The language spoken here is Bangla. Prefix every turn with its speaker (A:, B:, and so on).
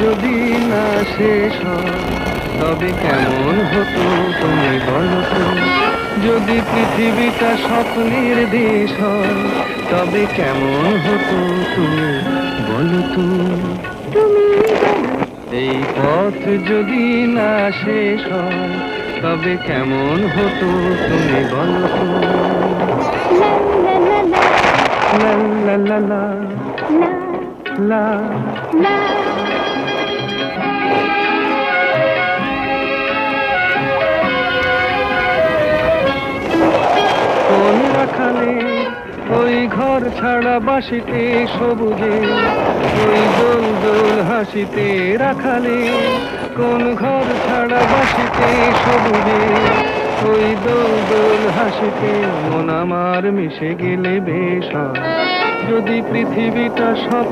A: যদি না শেষ হয় তবে কেমন হতো তুমি বলো তো। যদি পৃথিবীটা স্বপ্নের দেশ হয় তবে কেমন হতো তুমি বলো তো।
B: তুমি বলো।
A: এই পথ যদি না শেষ হয় তবে কেমন হতো তুমি বলো তো।
B: লা লা লা লা
A: লা লা লা লা
B: লা
A: লা।
B: লা।
A: কোন রাখালে ওই ঘর ছাড়া বাসিতে সবুজে, ওই দোল দোল হাসিতে রাখালে। কোন ঘর ছাড়া বাসিতে সবুজে, ওই দোল দোল হাসিতে মন আমার মিশে গেলে বেশ হয়। যদি পৃথিবীটা সব